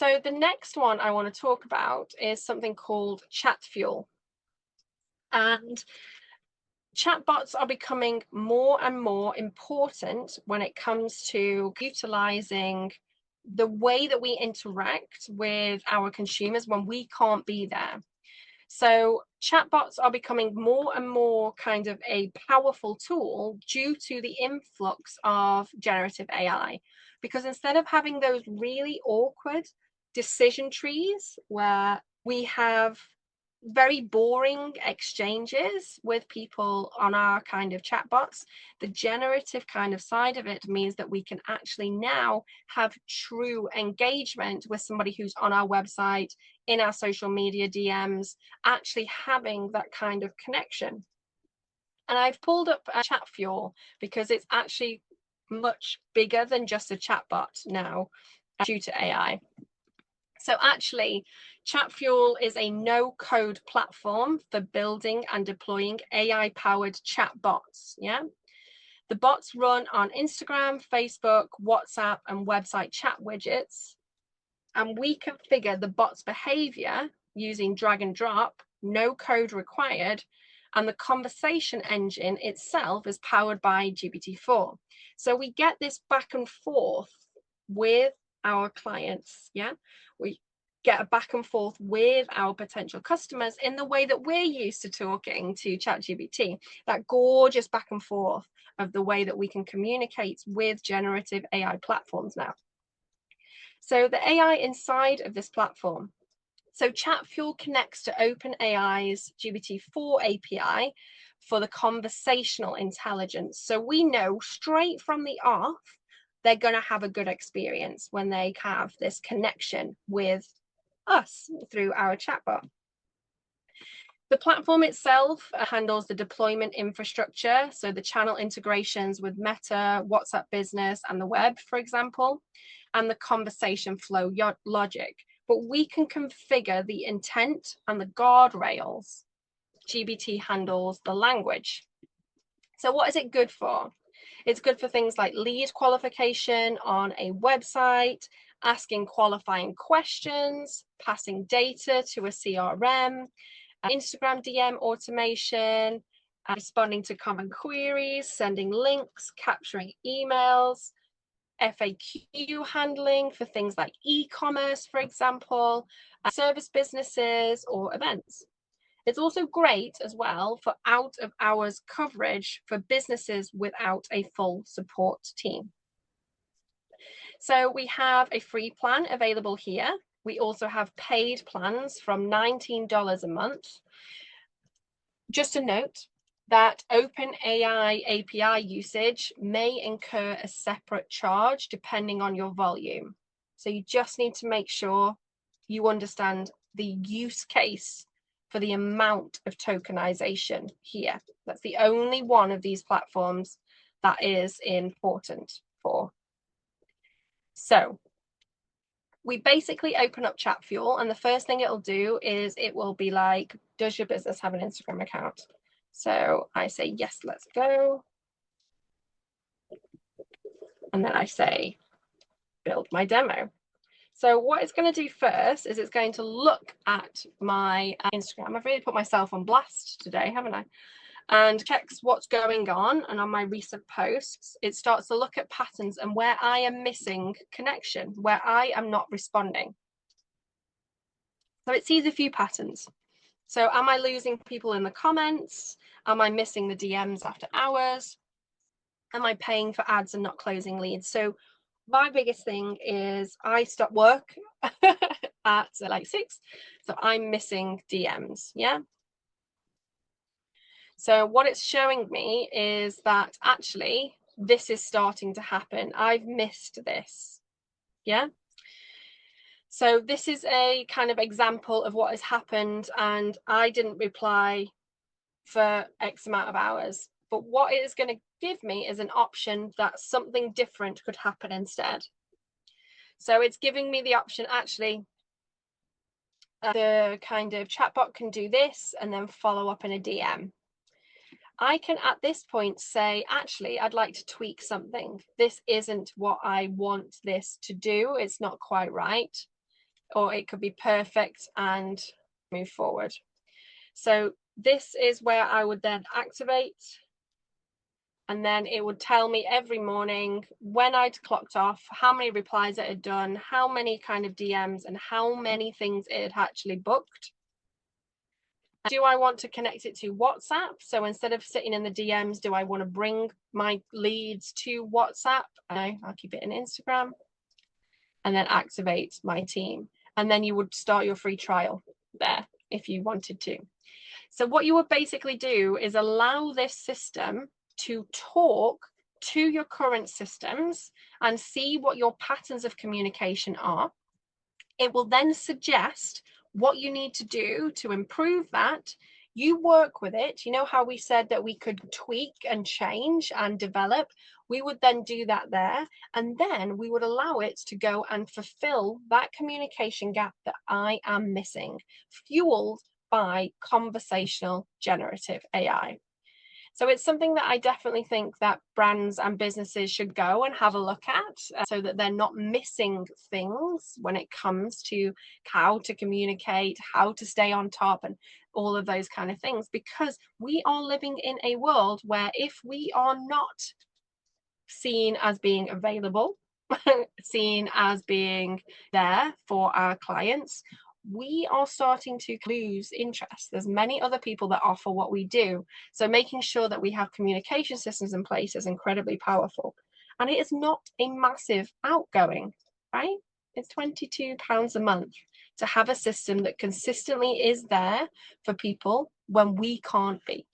So the next one I want to talk about is something called Chatfuel. And chatbots are becoming more and more important when it comes to utilizing the way that we interact with our consumers when we can't be there. So chatbots are becoming more and more kind of a powerful tool due to the influx of generative AI. Because instead of having those really awkward decision trees where we have very boring exchanges with people on our kind of chatbots, the generative kind of side of it means that we can actually now have true engagement with somebody who's on our website, in our social media DMs, actually having that kind of connection. And I've pulled up Chatfuel because it's actually much bigger than just a chatbot now due to AI. So actually, Chatfuel is a no-code platform for building and deploying AI-powered chatbots. Yeah, the bots run on Instagram, Facebook, WhatsApp, and website chat widgets, and we configure the bot's behavior using drag and drop, no code required, and the conversation engine itself is powered by GPT-4. So we get this back and forth with our clients. Yeah, we get a back and forth with our potential customers in the way that we're used to talking to ChatGPT, that gorgeous back and forth of the way that we can communicate with generative AI platforms now. So the AI inside of this platform. So Chatfuel connects to OpenAI's GPT-4 API for the conversational intelligence. So we know straight from the off, they're going to have a good experience when they have this connection with us through our chatbot. The platform itself handles the deployment infrastructure, so the channel integrations with Meta, WhatsApp Business, and the web, for example, and the conversation flow logic. But we can configure the intent and the guardrails. GPT handles the language. So what is it good for? It's good for things like lead qualification on a website, asking qualifying questions, passing data to a CRM, Instagram DM automation, responding to common queries, sending links, capturing emails, FAQ handling for things like e-commerce, for example, service businesses or events. It's also great as well for out of hours coverage for businesses without a full support team. So we have a free plan available here. We also have paid plans from $19 a month. Just a note that OpenAI API usage may incur a separate charge depending on your volume. So you just need to make sure you understand the use case for the amount of tokenization here. That's the only one of these platforms that is important for. So we basically open up Chatfuel, and the first thing it'll do is it will be like, does your business have an Instagram account? So I say, yes, let's go. And then I say, build my demo. So what it's going to do first is it's going to look at my Instagram. I've really put myself on blast today, haven't I? And checks what's going on. And on my recent posts, it starts to look at patterns and where I am missing connection, where I am not responding. So it sees a few patterns. So am I losing people in the comments? Am I missing the DMs after hours? Am I paying for ads and not closing leads? So my biggest thing is I stop work at like 6. So I'm missing DMs. Yeah. So what it's showing me is that actually this is starting to happen. I've missed this. Yeah. So this is a kind of example of what has happened, and I didn't reply for X amount of hours. But what it is going to give me is an option that something different could happen instead. So it's giving me the option, actually, the kind of chatbot can do this and then follow up in a DM. I can at this point say, actually, I'd like to tweak something. This isn't what I want this to do. It's not quite right. or it could be perfect and move forward. So this is where I would then activate, and then it would tell me every morning when I'd clocked off, how many replies it had done, how many kind of DMs, and how many things it had actually booked. Do I want to connect it to WhatsApp? So instead of sitting in the DMs, do I want to bring my leads to WhatsApp? No, I'll keep it in Instagram, and then activate my team. And then you would start your free trial there if you wanted to. So what you would basically do is allow this system to talk to your current systems and see what your patterns of communication are. It will then suggest what you need to do to improve that. You work with it. You know how we said that we could tweak and change and develop? We would then do that there, and then we would allow it to go and fulfill that communication gap that I am missing, fueled by conversational generative AI. So it's something that I definitely think that brands and businesses should go and have a look at, so that they're not missing things when it comes to how to communicate, how to stay on top, and all of those kind of things. Because we are living in a world where if we are not seen as being available, seen as being there for our clients, we are starting to lose interest. There's many other people that offer what we do. So making sure that we have communication systems in place is incredibly powerful. And it is not a massive outgoing, right? It's £22 a month to have a system that consistently is there for people when we can't be.